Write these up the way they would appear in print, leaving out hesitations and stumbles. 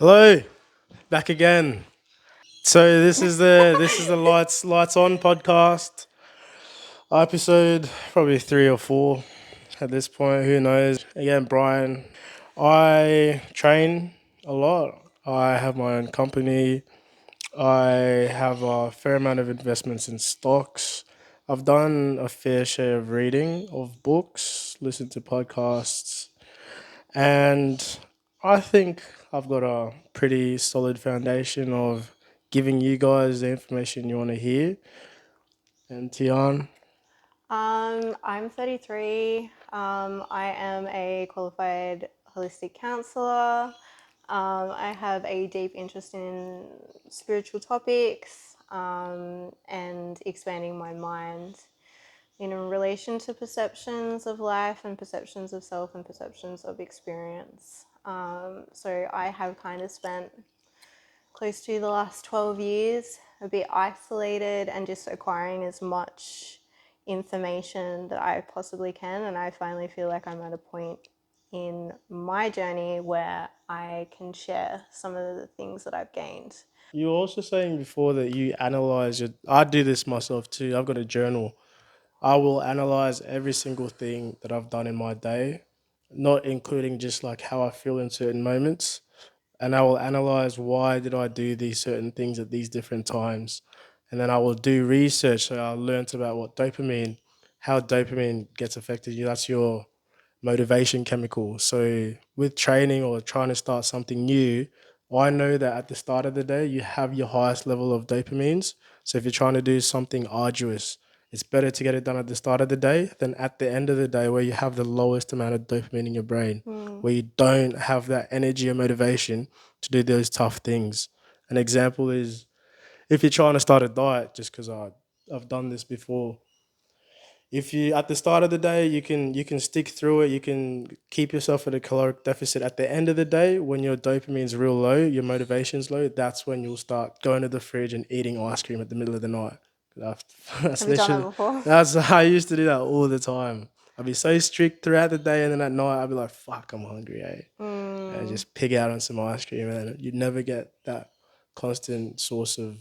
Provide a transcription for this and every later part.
Hello, back again. So this is the lights on podcast episode, probably 3 or 4 at this point. Who knows? Again, Brian. I train a lot. I have my own company. I have a fair amount of investments in stocks. I've done a fair share of reading of books, listened to podcasts, and I think I've got a pretty solid foundation of giving you guys the information you want to hear. And Tian, I'm 33. I am a qualified holistic counselor. I have a deep interest in spiritual topics and expanding my mind in relation to perceptions of life and perceptions of self and perceptions of experience. So I have kind of spent close to the last 12 years a bit isolated and just acquiring as much information that I possibly can. And I finally feel like I'm at a point in my journey where I can share some of the things that I've gained. you were also saying before that you analyze your. I do this myself too. I've got a journal. I will analyze every single thing that I've done in my day, not including just like how I feel in certain moments, and I will analyze why did I do these certain things at these different times, and then I will do research. So I learned about how dopamine gets affected. You that's your motivation chemical. So with training or trying to start something new, I know that at the start of the day you have your highest level of dopamines. So if you're trying to do something arduous, it's better to get it done at the start of the day than at the end of the day where you have the lowest amount of dopamine in your brain, where you don't have that energy or motivation to do those tough things. An example is if you're trying to start a diet, just because I've done this before. If you at the start of the day you can stick through it, you can keep yourself at a caloric deficit. At the end of the day, when your dopamine's real low, your motivation's low, that's when you'll start going to the fridge and eating ice cream at the middle of the night. That's Have you done that literally before? that's I used to do that all the time. I'd be so strict throughout the day, and then at night I'd be like, "Fuck, I'm hungry, eh?" And just pig out on some ice cream, and then you'd never get that constant source of.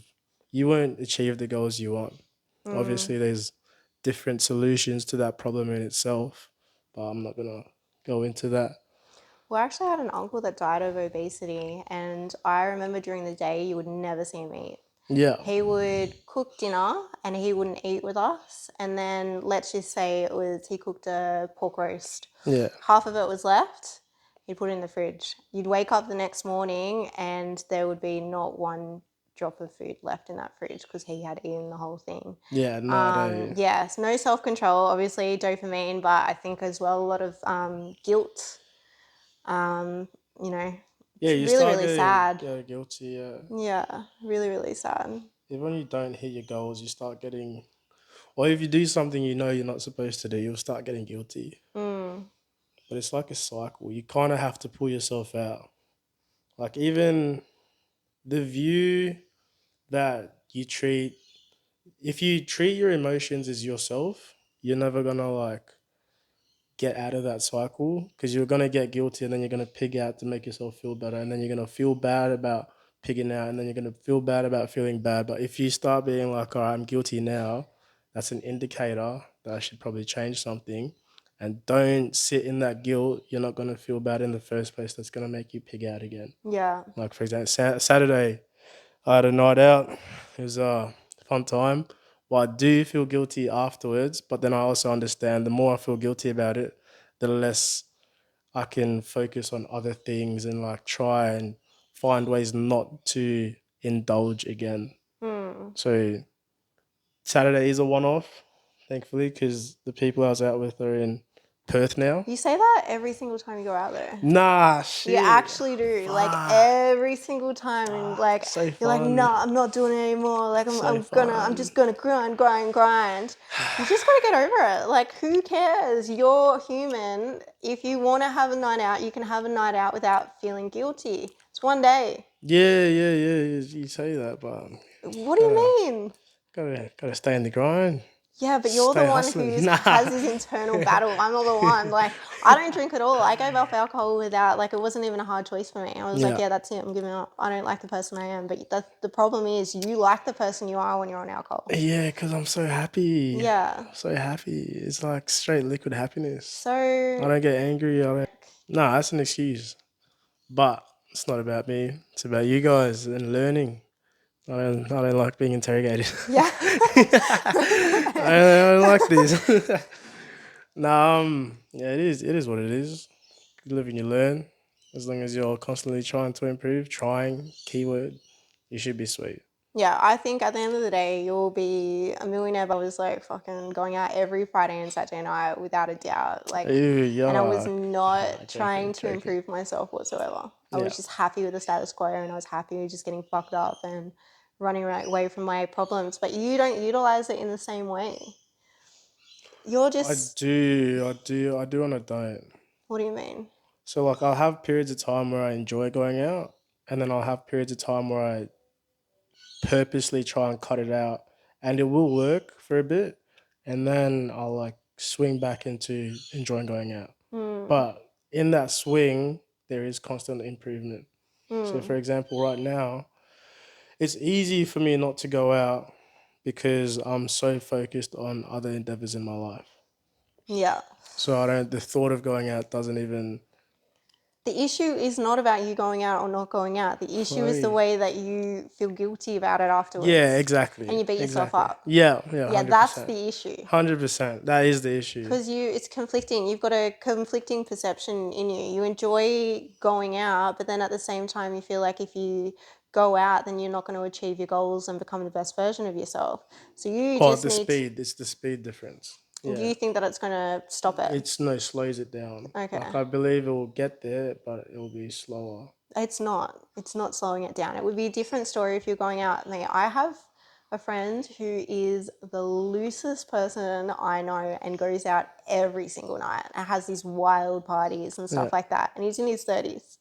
You won't achieve the goals you want. Obviously, there's different solutions to that problem in itself, but I'm not gonna go into that. Well, I actually had an uncle that died of obesity, and I remember during the day you would never see him eat. Yeah, He would cook dinner and he wouldn't eat with us. And then let's just say he cooked a pork roast. yeah, Half of it was left. He'd put it in the fridge. You'd wake up the next morning and there would be not one drop of food left in that fridge because he had eaten the whole thing. yeah. No, no. Yes, no self control, obviously dopamine, but I think as well a lot of guilt. Um, you know, Yeah, it's you really, start really getting sad. guilty. Yeah, Yeah, really, really sad. if when you don't hit your goals, you start getting, or if you do something you know you're not supposed to do, you'll start getting guilty. But it's like a cycle. You kind of have to pull yourself out. Like even the view that you treat, if you treat your emotions as yourself, you're never gonna like get out of that cycle because you're gonna get guilty and then you're gonna pig out to make yourself feel better, and then you're gonna feel bad about pigging out, and then you're gonna feel bad about feeling bad. But if you start being like, all right, I'm guilty now, that's an indicator that I should probably change something. And don't sit in that guilt. You're not gonna feel bad in the first place. That's gonna make you pig out again. Yeah. Like for example, Saturday, I had a night out. It was a fun time. But I do feel guilty afterwards. But then I also understand the more I feel guilty about it, the less I can focus on other things and like try and find ways not to indulge again. So Saturday is a one off, thankfully, because the people I was out with are in Perth now. You say that every single time you go out there. Nah, You shit. actually do, like Fuck. every single time, and like So you're like, fun. no, I'm not doing it anymore. Like So I'm fun. just gonna grind, grind, grind. You just gotta get over it. Like, who cares? You're human. If you want to have a night out, you can have a night out without feeling guilty. It's one day. Yeah, yeah. You say that, but What do you gotta mean? gotta stay in the grind. Yeah, but you're the Stay one hustling. who Nah. has this internal battle. I'm not the one. Like, I don't drink at all. I gave up alcohol without, like, it wasn't even a hard choice for me. I was like, Yeah. yeah, that's it. I'm giving up. I don't like the person I am. But the problem is, you like the person you are when you're on alcohol. Yeah, because I'm so happy. Yeah. I'm so happy. It's like straight liquid happiness. I So, don't get angry. I don't. Nah, that's an excuse. But it's not about me. It's about you guys and learning. I don't like being interrogated. yeah. I don't like this. Nah, yeah, it is what it is. You live and you learn. As long as you're constantly trying to improve, trying, keyword, you should be sweet. Yeah, I think at the end of the day, you'll be a millionaire. But I was like fucking going out every Friday and Saturday night without a doubt. Like, Ew, and I was yuck. Nah, not trying joking, to joking. improve myself whatsoever. I Yeah. was just happy with the status quo and I was happy with just getting fucked up and running right away from my problems. But you don't utilize it in the same way. You're just, I do on a diet. what do you mean? So like I'll have periods of time where I enjoy going out, and then I'll have periods of time where I purposely try and cut it out, and it will work for a bit, and then I'll like swing back into enjoying going out. Mm, But in that swing, there is constant improvement. So mm, for example, right now, it's easy for me not to go out because I'm so focused on other endeavors in my life. yeah. So I don't. The thought of going out doesn't even The issue is not about you going out or not going out. The issue is the play. way that you feel guilty about it Yeah, afterwards and exactly, you beat yourself exactly. up. Yeah, yeah, Yeah, hundred that's percent, the issue. 100%. That is the issue. Because it's conflicting. You've got a conflicting perception in you. You enjoy going out, but then at the same time, you feel like if you go out, then you're not going to achieve your goals and become the best version of yourself. So you Oh, just the need to, speed. It's the speed difference. do Yeah, you think that it's going to stop it? it's no slows it down. Like Okay. I believe it will get there, but it will be slower. It's not. It's not slowing it down. It would be a different story if you're going out. Mate, I have a friend who is the loosest person I know and goes out every single night and has these wild parties and Yeah, stuff like that. And he's in his 30s.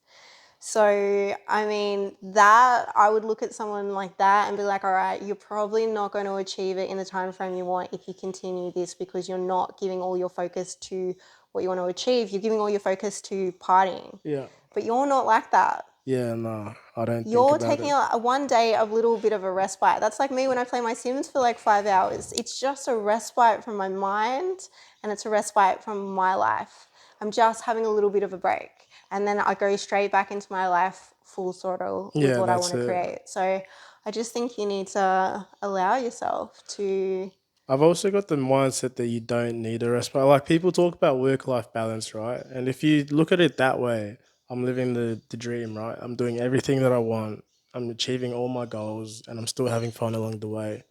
So, I mean, that I would look at someone like that and be like, all right, you're probably not going to achieve it in the time frame you want if you continue this because you're not giving all your focus to what you want to achieve. You're giving all your focus to partying. yeah, But you're not like that. yeah. No, I don't think You're about taking it. a one day a little bit of a respite. That's like me when I play my Sims for like 5 hours. It's just a respite from my mind and it's a respite from my life. I'm just having a little bit of a break. And then I go straight back into my life full throttle with Yeah, what I that's want to it. create. So I just think you need to allow yourself to, I've also got the mindset that you don't need a rest. But like people talk about work life balance, right? And if you look at it that way, I'm living the dream, right? I'm doing everything that I want. I'm achieving all my goals and I'm still having fun along the way.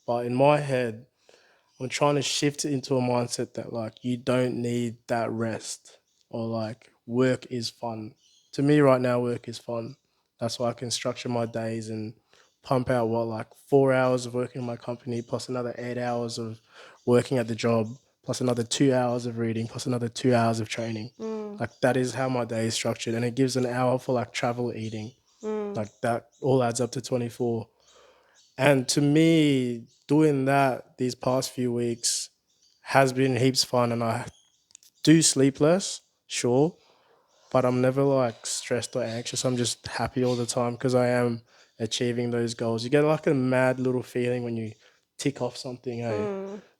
But in my head, I'm trying to shift it into a mindset that like you don't need that rest or like work is fun. To me right now work is fun. That's why I can structure my days and pump out what like 4 hours of working in my company plus another 8 hours of working at the job plus another 2 hours of reading plus another 2 hours of training. mm, Like that is how my day is structured and it gives an hour for like travel eating. mm, Like that all adds up to 24. And to me, doing that these past few weeks has been heaps fun. And I do sleep less, sure, but I'm never like stressed or anxious. I'm just happy all the time because I am achieving those goals. You get like a mad little feeling when you tick off something, eh?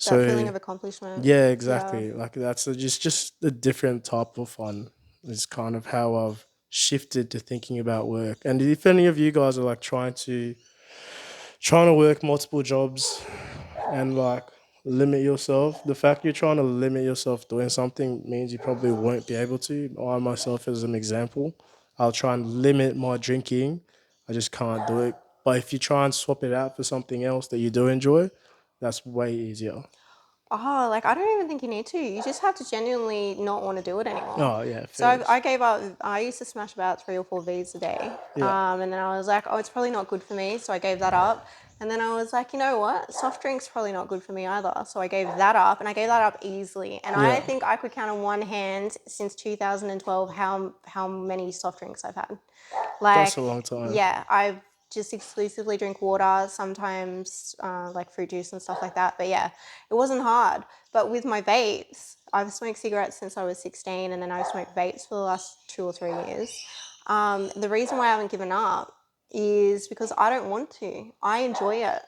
that feeling So of accomplishment. yeah, Yeah. exactly. Like that's just a different type of fun. Is kind of how I've shifted to thinking about work. And if any of you guys are like trying to work multiple jobs and like limit yourself. The fact you're trying to limit yourself doing something means you probably won't be able to. I myself, as an example, I'll try and limit my drinking. I just can't do it. But if you try and swap it out for something else that you do enjoy, that's way easier. Oh, like I don't even think you need to. You just have to genuinely not want to do it anymore. Oh yeah, So fairs. I gave up. I used to smash about 3 or 4 Vs a day, Yeah, and then I was like, oh, it's probably not good for me. So I gave that up. And then I was like, you know what? Soft drinks probably not good for me either. So I gave that up, and I gave that up easily. And I yeah. think I could count on one hand since 2012 how many soft drinks I've had. That's Like, a long time. yeah, I've just exclusively drink water, sometimes like fruit juice and stuff like that. But yeah, it wasn't hard. But with my vapes, I've smoked cigarettes since I was 16, and then I've smoked vapes for the last 2 or 3 years. The reason why I haven't given up is because I don't want to. I enjoy it.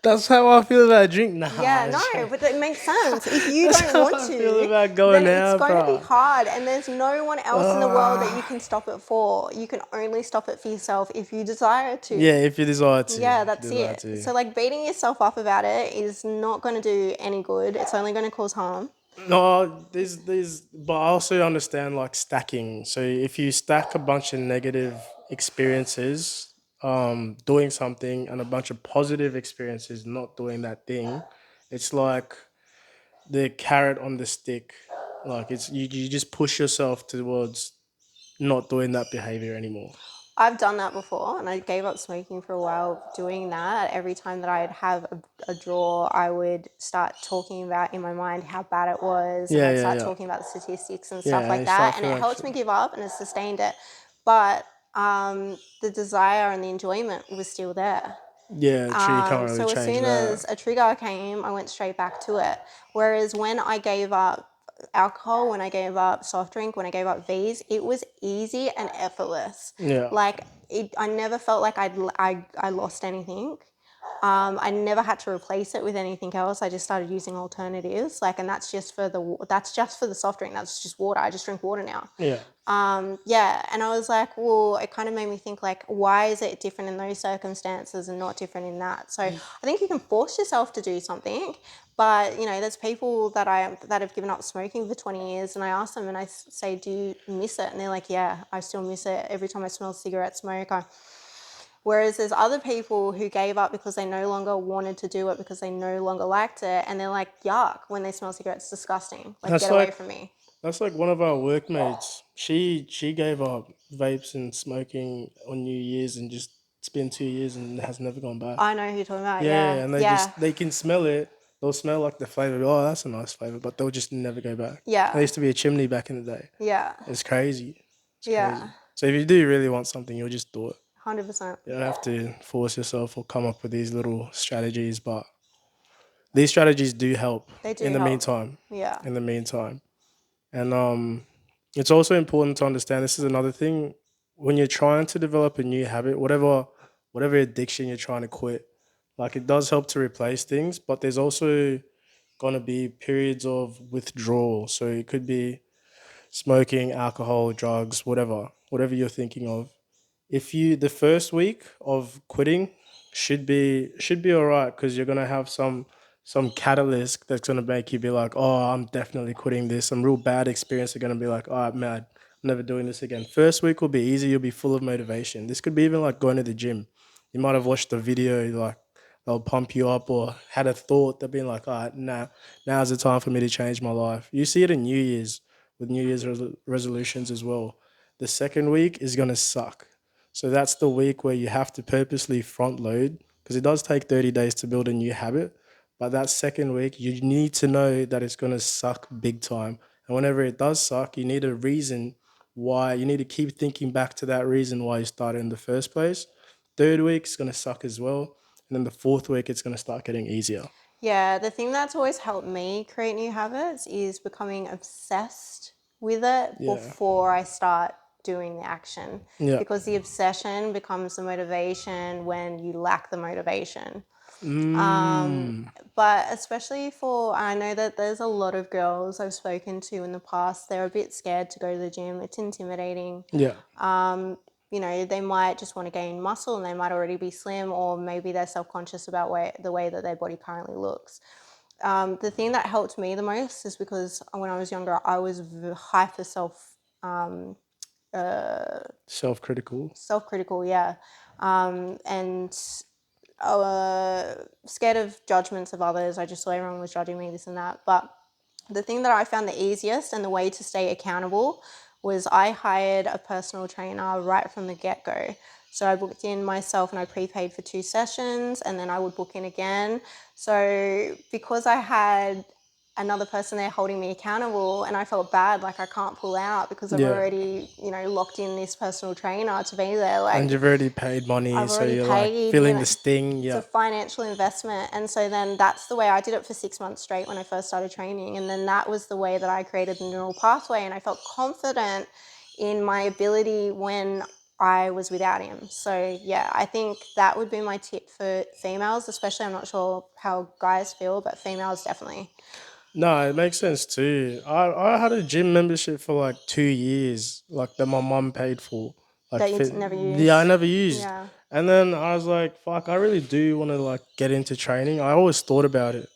That's how I feel about drink. Yeah, Nah, no, but it makes sense. If you that's don't how want I feel to, about going then it's out, going to be bro. hard, and there's no one else in the world that you Ah. can stop it for. You can only stop it for yourself if you desire to. Yeah, if you desire to, Yeah, if you that's desire it. to. So, like, beating yourself up about it is not going to do any good. It's only going to cause harm. No, but I also understand like stacking. So if you stack a bunch of negative experiences, doing something, and a bunch of positive experiences not doing that thing, it's like the carrot on the stick. Like you just push yourself towards not doing that behavior anymore. I've done that before, and I gave up smoking for a while doing that. Every time that I'd have a draw, I would start talking about in my mind how bad it was, and Yeah, I'd yeah, start yeah. talking about the statistics and stuff Yeah, like you that, start and it feeling like helped shit. me give up, and it sustained it. But the desire and the enjoyment was still there. Yeah, true. You can't really So as change soon as that. a trigger came, I went straight back to it. Whereas when I gave up alcohol, when I gave up soft drink, when I gave up V's, it was easy and effortless. Yeah. Like I never felt like I lost anything. I never had to replace it with anything else. I just started using alternatives, like, and that's just for the soft drink. That's just water. I just drink water now. Yeah. Yeah, and I was like, well, it kind of made me think, like, why is it different in those circumstances and not different in that? So I think you can force yourself to do something, but there's people that have given up smoking for 20 years, and I ask them and I say, do you miss it? And they're like, yeah, I still miss it. Every time I smell cigarette smoke, Whereas there's other people who gave up because they no longer wanted to do it because they no longer liked it, and they're like, yuck, when they smell cigarettes, disgusting. Like, That's get away like from me. That's like one of our workmates. She gave up vapes and smoking on New Year's and just it's been 2 years and has never gone back. I know who you're talking about. Yeah, Yeah, and yeah, they can smell it. They'll smell like the flavor. Oh, that's a nice flavor, but they'll just never go back. There yeah, used to be a chimney back in the day. yeah, It's crazy. It's yeah. crazy. So if you do really want something, you'll just do it. 100%. You don't have to force yourself or come up with these little strategies, but these strategies do help They in do the help. meantime. Yeah. In the meantime. And it's also important to understand this is another thing when you're trying to develop a new habit, whatever addiction you're trying to quit, like it does help to replace things, but there's also gonna be periods of withdrawal. So it could be smoking, alcohol, drugs, whatever you're thinking of. If you the first week of quitting should be all right because you're gonna have some catalyst that's gonna make you be like, oh, I'm definitely quitting this. Some real bad experience are gonna be like, oh, I'm mad, I'm never doing this again. First week will be easy. You'll be full of motivation. This could be even like going to the gym. You might have watched a video like they'll pump you up or had a thought that being like, all right, now's the time for me to change my life. You see it in New Year's with New Year's resolutions as well. The second week is gonna suck, so that's the week where you have to purposely front load because it does take 30 days to build a new habit. But that second week, you need to know that it's going to suck big time. And whenever it does suck, you need a reason why. You need to keep thinking back to that reason why you started in the first place. Third week is going to suck as well. And then the fourth week, it's going to start getting easier. Yeah, the thing that's always helped me create new habits is becoming obsessed with it Yeah. before I start doing the action. Yeah. Because the obsession becomes the motivation when you lack the motivation. Mm. But especially I know that there's a lot of girls I've spoken to in the past, they're a bit scared to go to the gym. It's intimidating. Yeah. They might just want to gain muscle and they might already be slim, or maybe they're self-conscious about the way that their body currently looks. The thing that helped me the most is because when I was younger, I was hyper Self-critical. self-critical, yeah, and scared of judgments of others. I just saw everyone was judging me, this and that. But the thing that I found the easiest and the way to stay accountable was I hired a personal trainer right from the get-go. So I booked in myself and I prepaid for 2 sessions, and then I would book in again. So because I had another person there holding me accountable, and I felt bad, like I can't pull out because I've Yeah. already, locked in this personal trainer to be there. And Like you've already paid money, I've so already you're like paid, feeling the sting. it's a Yeah. financial investment. And so then that's the way I did it for 6 months straight when I first started training. And then that was the way that I created the neural pathway. And I felt confident in my ability when I was without him. So yeah, I think that would be my tip for females, especially. I'm not sure how guys feel, but females definitely. No, it makes sense too. I had a gym membership for like 2 years, like that my mum paid for. Like That you fit, never yeah, I used. never used. Yeah. And then I was like, fuck, I really do want to like get into training. I always thought about it.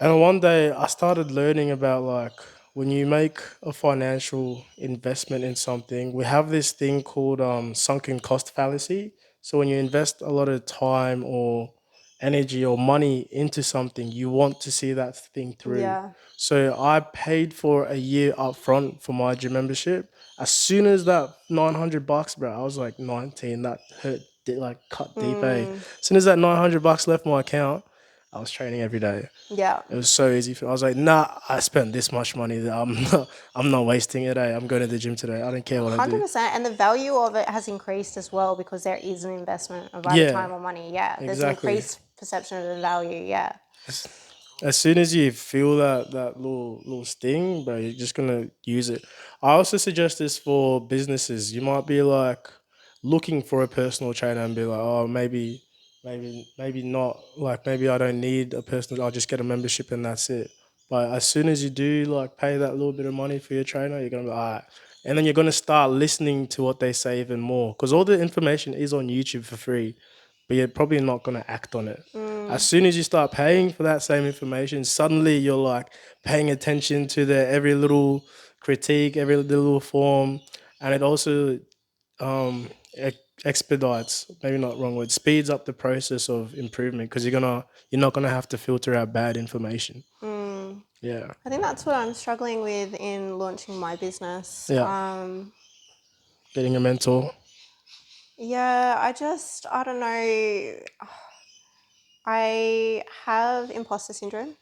And one day I started learning about like when you make a financial investment in something, we have this thing called sunken cost fallacy. So when you invest a lot of time or energy or money into something, you want to see that thing through. Yeah. So I paid for a year upfront for my gym membership. As soon as that $900, bro, I was like 19. That hurt, like cut deep, eh? Mm, As soon as that $900 left my account, I was training every day. yeah. It was so easy for. I was like, nah, I spent this much money that I'm not wasting it. I'm going to the gym today. I don't care what I do. 100%. And the value of it has increased as well because there is an investment of either Yeah, time or money. Yeah. There's an exactly. increased perception of the value. Yeah. As, as soon as you feel that little sting, bro, you're just gonna use it. I also suggest this for businesses. You might be like looking for a personal trainer and be like, oh, maybe not. Like maybe I don't need a personal. I'll just get a membership and that's it. But as soon as you do like pay that little bit of money for your trainer, you're gonna be all right. And then you're gonna start listening to what they say even more because all the information is on YouTube for free, but you're probably not going to act on it. As Mm, soon as you start paying for that same information, suddenly you're like paying attention to the every little critique, every little form, and it also um, expedites, maybe not wrong word, speeds up the process of improvement because you're not gonna have to filter out bad information. mm. Yeah, I think that's what I'm struggling with in launching my business. yeah. Getting a mentor, Yeah, I don't know. I have imposter syndrome.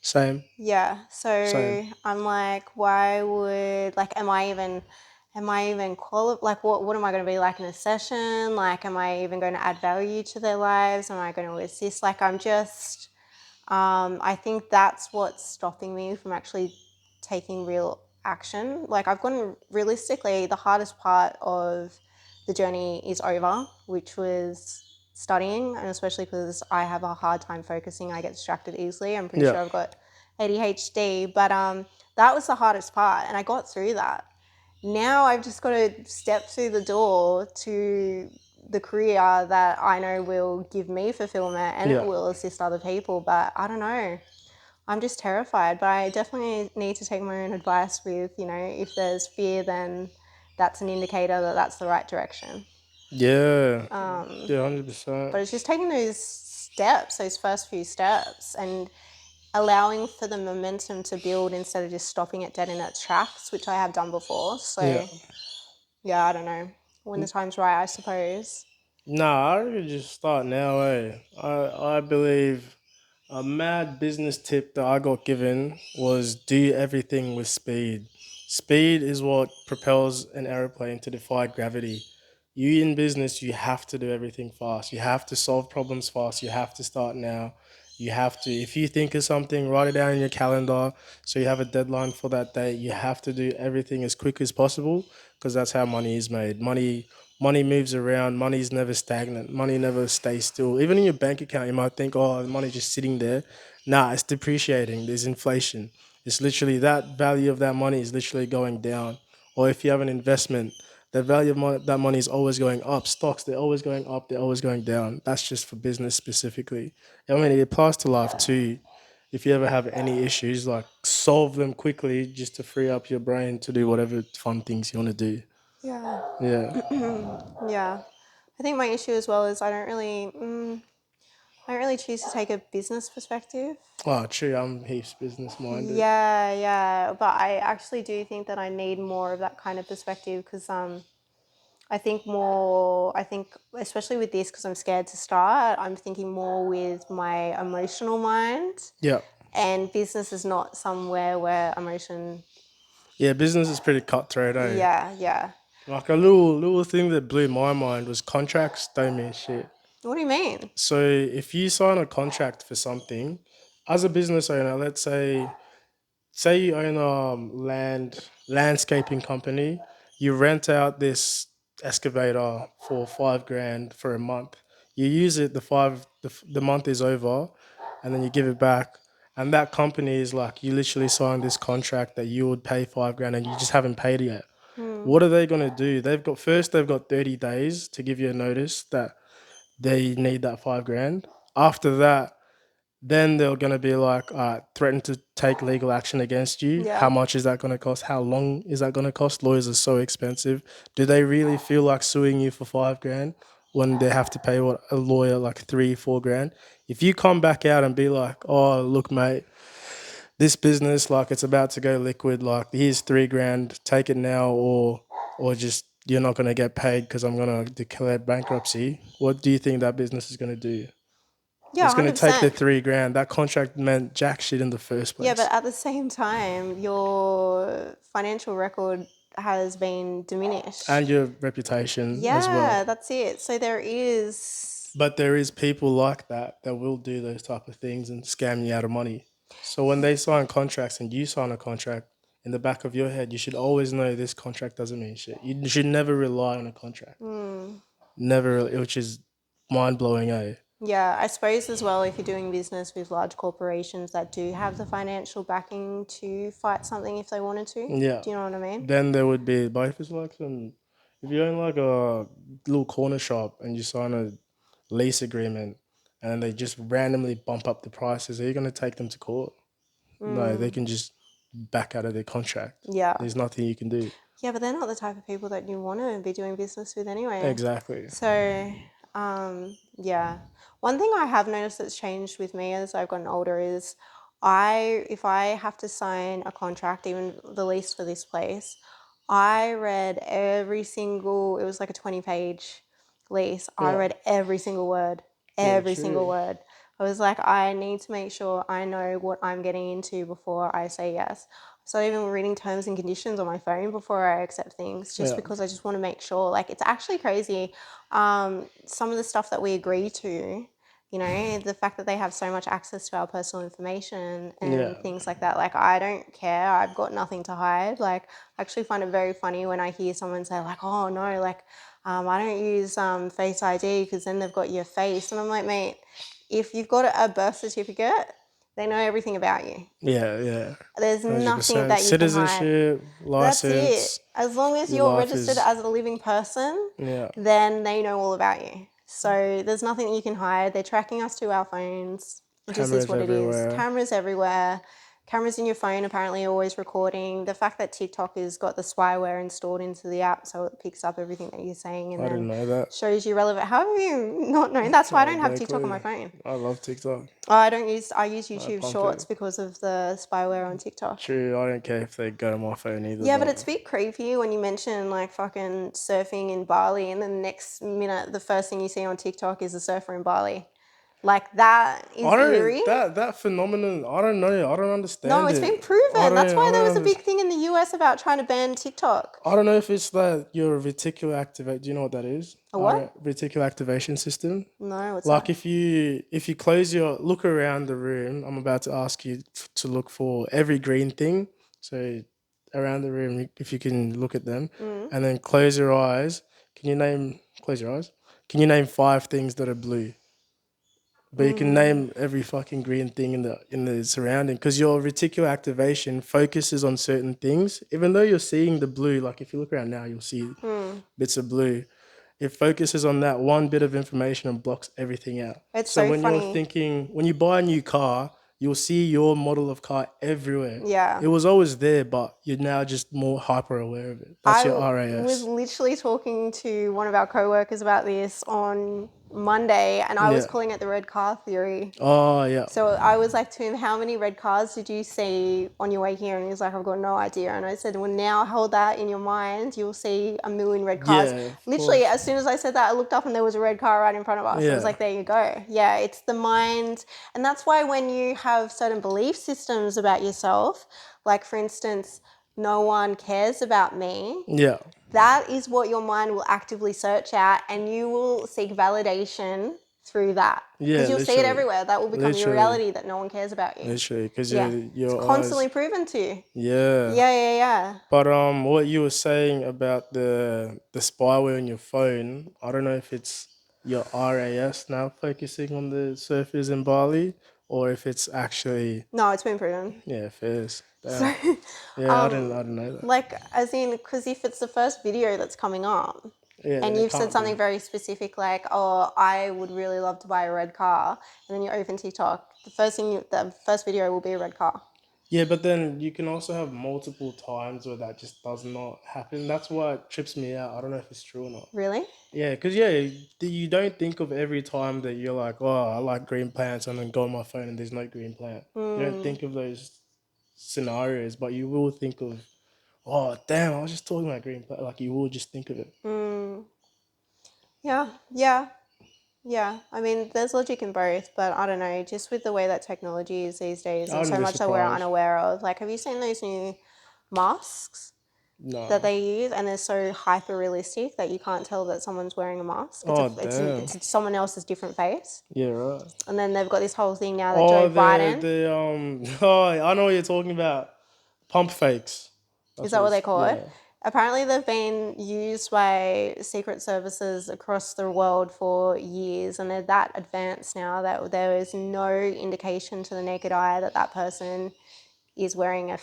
same, Yeah. same. So I'm like, why would, like, am I even like, what am I going to be like in a session? Like, am I even going to add value to their lives? Am I going to assist? Like, I think that's what's stopping me from actually taking real action. Like, I've gotten, realistically, the hardest part of the journey is over, which was studying, and especially because I have a hard time focusing. I get distracted easily. I'm pretty Yeah, sure I've got ADHD, but that was the hardest part, and I got through that. Now I've just got to step through the door to the career that I know will give me fulfillment and it yeah. will assist other people. But I don't know. I'm just terrified. But I definitely need to take my own advice with, if there's fear, then that's an indicator that that's the right direction. Yeah, Um, yeah, 100%. but it's just taking those steps, those first few steps, and allowing for the momentum to build instead of just stopping it dead in its tracks, which I have done before. Yeah. So, yeah, I don't know. When the time's right, I suppose. Nah, I could just start now, eh? I believe a mad business tip that I got given was do everything with speed. Speed is what propels an aeroplane to defy gravity. You in business, you have to do everything fast. You have to solve problems fast. You have to start now. You have to, if you think of something, write it down in your calendar so you have a deadline for that day. You have to do everything as quick as possible because that's how money is made. Money moves around. Money's never stagnant. Money never stays still. Even in your bank account, you might think, oh, the money's just sitting there. Nah, it's depreciating. There's inflation. It's literally that value of that money is literally going down. Or if you have an investment, the value of that money is always going up. Stocks, they're always going up. They're always going down. That's just for business specifically. I mean, it applies to life too. If you ever have any issues, like solve them quickly just to free up your brain to do whatever fun things you want to do. Yeah. Yeah. Yeah. I think my issue as well is I don't really choose to take a business perspective. Oh, true. I'm heaps business minded. Yeah, yeah. But I actually do think that I need more of that kind of perspective because I think, especially with this, because I'm scared to start, I'm thinking more with my emotional mind. Yeah. and business is not somewhere where emotion. Yeah, business is pretty cutthroat, eh? Yeah, yeah. Like a little thing that blew my mind was contracts don't mean shit. What do you mean? So if you sign a contract for something, as a business owner, let's say you own a landscaping company, you rent out this excavator for 5 grand for a month. You use it, the month is over, and then you give it back. And that company is like, you literally signed this contract that you would pay 5 grand, and you just haven't paid it yet. What are they gonna do? They've got 30 days to give you a notice that they need that 5 grand. After that, then they're going to be like, threaten to take legal action against you. How Yeah. much is that going to cost? How long is that going to cost? Lawyers are so expensive. Do they really feel like suing you for 5 grand when they have to pay what a lawyer like 3, 4 grand? If you come back out and be like, oh, look, mate, this business, like, it's about to go liquid, like, here's 3 grand, take it now, or just you're not going to get paid because I'm going to declare bankruptcy. What do you think that business is going to do? Yeah, It's going to take the 100%. 3 grand. That contract meant jack shit in the first Yeah, but place. at the same time, your financial record has been And diminished. your reputation as well. Yeah, that's it. So there is. But there is people like that will do those type of things and scam you out of money. So when they sign contracts and you sign a contract, in the back of your head, you should always know this contract doesn't mean shit. You should never rely on a contract. Never, which is mind blowing, eh? Yeah, I suppose as well, if you're doing business with large corporations that do have the financial backing to fight something if they wanted to. Yeah. Do you know what I mean? Then there would be, but if it's like if you own like a little corner shop and you sign a lease agreement and they just randomly bump up the prices, are you going to take them to court? No, they can just back out of their contract. Yeah. There's nothing you can do. Yeah, but they're not the type of people that you want to be doing business with anyway. Exactly. So, yeah. One thing I have noticed that's changed with me as I've gotten older is if I have to sign a contract, even the lease for this place, I read every single, it was like a 20-page lease. I Yeah. read every single word, Yeah, every single true. word. I was like, I need to make sure I know what I'm getting into before I say yes. So even reading terms and conditions on my phone before I accept things, just Yeah. because I just want to make sure. Like, it's actually crazy. Some of the stuff that we agree to, the fact that they have so much access to our personal information and Yeah. things like that. Like, I don't care. I've got nothing to hide. Like, I actually find it very funny when I hear someone say like, oh no, like, I don't use Face ID because then they've got your face. And I'm like, mate, if you've got a birth certificate, they know everything about you. Yeah, yeah. There's nothing 100%. that you can hide. Citizenship, That's it. license, As long as your you're life registered is, as a living person, yeah, then they know all about you. So there's nothing you can hide. They're tracking us to our phones. It just is cameras what it is. everywhere. Cameras everywhere. Cameras in your phone apparently are always recording. The fact that TikTok has got the spyware installed into the app so it picks up everything that you're saying and I then didn't know that. shows you relevant. How have you not known? That's why I I don't had have no TikTok on my clue. phone. I love TikTok. I use I YouTube pump Shorts it. because of the spyware on TikTok. True, I don't care if they go to my phone either, Yeah, but it's a but bit creepy when you mention like fucking surfing in Bali, and then the next minute, the first thing you see on TikTok is a surfer in Bali. Like, that is I eerie. don't that phenomenon. I don't know. I don't No, understand it's it. been proven. That's I why there don't was a big understand. thing in the US about trying to ban TikTok. I don't know if it's that your reticular activate. Do you know what that is? A what? Reticular activation system. No, what's Like that? if you close your look around the room, I'm about to ask you to look for every green thing. So around the room, if you can look at them, and then close your eyes. Can you name? Close your eyes. Can you name 5 things that are blue? But you can name every fucking green thing in the surrounding because your reticular activation focuses on certain things. Even though you're seeing the blue, like if you look around now, you'll see bits of blue. It focuses on that one bit of information and blocks everything out. It's So so when you're funny. thinking, when you buy a new car, you'll see your model of car everywhere. Yeah. It was always there, but you're now just more hyper aware of it. That's your I was RAS. literally talking to one of our co-workers about this on Monday, and I was Yeah. calling it the red car theory. Oh yeah. So I was like to him, how many red cars did you see on your way here? And he's like, I've got no idea. And I said, well, now hold that in your mind. You'll see a million red cars. Yeah, of Literally, course. as soon as I said that, I looked up and there was a red car right in front of us. I was Yeah. like, there you go. Yeah, it's the mind. And that's why when you have certain belief systems about yourself, like for instance, no one cares about me, Yeah. that is what your mind will actively search out, and you will seek validation through that Yeah, because you'll see it literally. everywhere. That will become your Literally. reality, that no one cares about you. Literally, because Yeah, it's your eyes. constantly proven to you. Yeah. Yeah. But what you were saying about the spyware on your phone, I don't know if it's your RAS now focusing on the surfers in Bali, or if it's actually No, it's been proven. yeah, fairs. So, Damn. Yeah, I didn't know that. like, as in, because if it's the first video that's coming up, Yeah, and then it you've said can't something be. very specific like, oh, I would really love to buy a red car, and then you open TikTok, the first video will be a red car. Yeah, but then you can also have multiple times where that just does not happen. That's why it trips me out. I don't know if it's true or not. Really? Yeah, because you don't think of every time that you're like, oh, I like green plants, and then go on my phone and there's no green plant. You don't think of those scenarios, but you will think of, oh, damn, I was just talking about green plant. Like you will just think of it. Yeah. Yeah, I mean, there's logic in both, but I don't know, just with the way that technology is these days I and wouldn't so be much that we're surprised. unaware of. Like, have you seen those new masks that No. they use? And they're so hyper realistic that you can't tell that someone's wearing a mask. Oh, damn. It's someone else's different face. Yeah, right. And then they've got this whole thing now that Oh, Joe Biden, oh, I know what you're talking about. Pump fakes. is That's that what what they it's, call it? yeah. Apparently, they've been used by secret services across the world for years, and they're that advanced now that there is no indication to the naked eye that that person is wearing a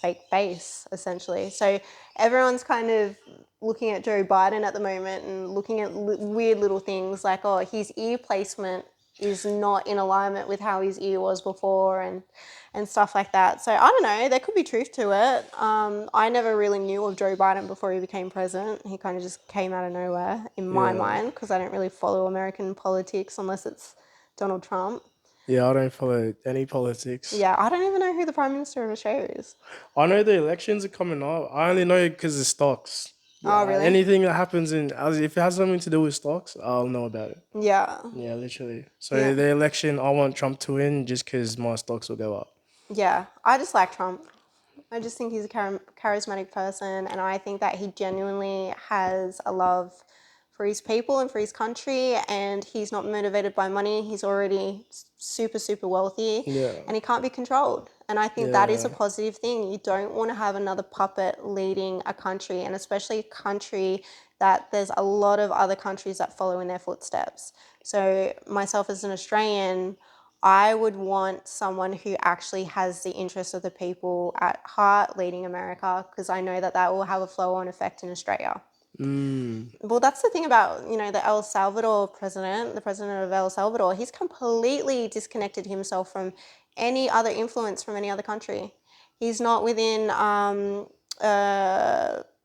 fake face, essentially. So everyone's kind of looking at Joe Biden at the moment and looking at weird little things like, oh, his ear placement is not in alignment with how his ear was before, and stuff like that. So I don't know, there could be truth to it. I never really knew of Joe Biden before he became president. He kind of just came out of nowhere in my Yeah. mind because I don't really follow American politics unless it's Donald Trump. Yeah, I don't follow any politics. Yeah, I don't even know who the Prime Minister of Australia is. I know the elections are coming up. I only know it because of stocks. Oh, really? Anything that happens if it has something to do with stocks, I'll know about it. Yeah. Yeah, literally. Yeah. So the election, I want Trump to win just because my stocks will go up. Yeah. I just like Trump. I just think he's a charismatic person, and I think that he genuinely has a love for his people and for his country, and he's not motivated by money. He's already super, super wealthy, Yeah. and he can't be controlled. And I think that is a Yeah. positive thing. You don't want to have another puppet leading a country, and especially a country that there's a lot of other countries that follow in their footsteps. So, myself as an Australian, I would want someone who actually has the interests of the people at heart leading America, because I know that that will have a flow on effect in Australia. Mm. Well, that's the thing about, the El Salvador president, the president of El Salvador. He's completely disconnected himself from any other influence from any other country. He's not within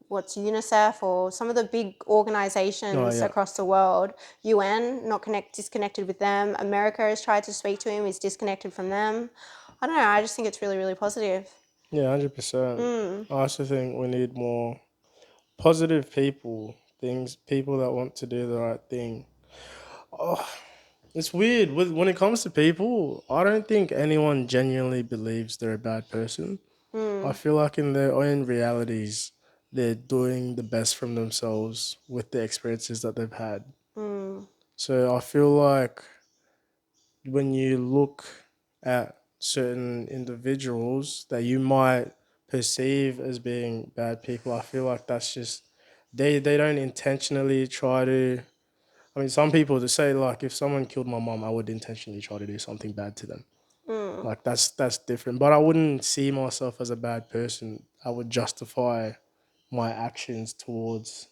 what's UNICEF or some of the big Oh organizations yeah. across the world. UN, disconnected with them. America has tried to speak to him, he's disconnected from them. I don't know, I just think it's really, really positive. Yeah, 100%. I also think we need more positive people, people that want to do the right thing. Oh, it's weird. When it comes to people, I don't think anyone genuinely believes they're a bad person. I feel like in their own realities, they're doing the best from themselves with the experiences that they've had. So I feel like when you look at certain individuals that you might perceive as being bad people, I feel like that's just they don't intentionally try to. I mean, some people to say like if someone killed my mom, I would intentionally try to do something bad to them. Like that's different. But I wouldn't see myself as a bad person. I would justify my actions towards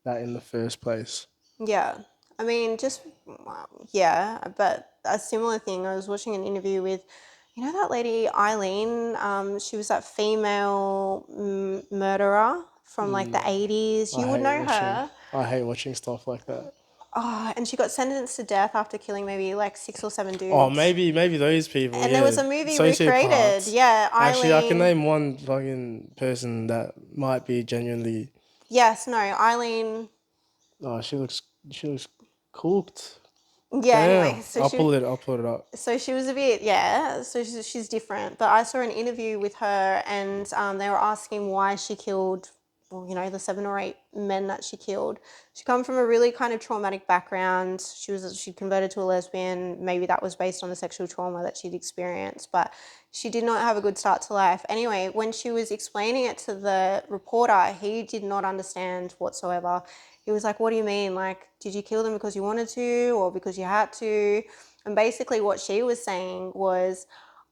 that in the first place. Yeah. I mean, yeah, but a similar thing, I was watching an interview with, that lady Eileen? She was that female murderer from like the No, 80s. You would know her. I hate watching stuff like that. and she got sentenced to death after killing maybe like 6 or 7 Oh, dudes. maybe those people. And there was Yeah, a movie recreated. sociopaths. Yeah, Actually, I can Eileen. name one fucking person that might be genuinely. Yes, no, Eileen. Oh, she looks cooked. Yeah, anyway, Damn, I'll pull it. I'll pull it up. so she was a bit, yeah, so she's different. But I saw an interview with her, and they were asking why she killed, well, the 7 or 8 men that she killed. She come from a really kind of traumatic background. She converted to a lesbian. Maybe that was based on the sexual trauma that she'd experienced, but she did not have a good start to life. Anyway, when she was explaining it to the reporter, he did not understand whatsoever. He was like, what do you mean? Like, did you kill them because you wanted to or because you had to? And basically what she was saying was,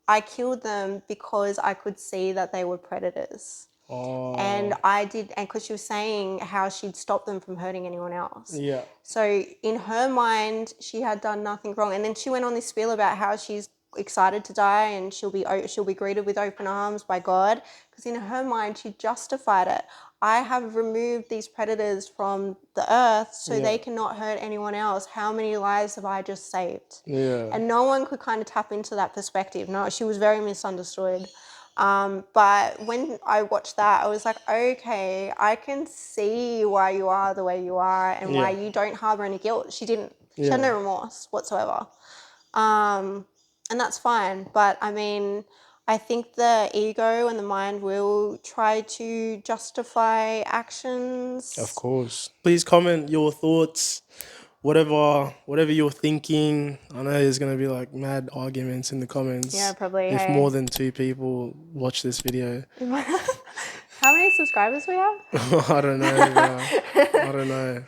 I killed them because I could see that they were predators. And Oh, I did, and because she was saying how she'd stop them from hurting anyone else. yeah, So in her mind, she had done nothing wrong. And then she went on this spiel about how she's excited to die and she'll be greeted with open arms by God. Because in her mind, she justified it. I have removed these predators from the earth so yeah, they cannot hurt anyone else. How many lives have I just saved? yeah, And no one could kind of tap into that perspective. No, she was very misunderstood. But when I watched that, I was like, okay, I can see why you are the way you are and why yeah, you don't harbor any guilt. She didn't. She had yeah. no remorse whatsoever. And that's fine. But I mean, I think the ego and the mind will try to justify Of actions. course. Please comment your thoughts, whatever you're thinking. I know there's gonna be like mad arguments in the Yeah, comments probably. if more Hey, than 2 people watch this video. how many subscribers we have? I don't know, bro. I don't know.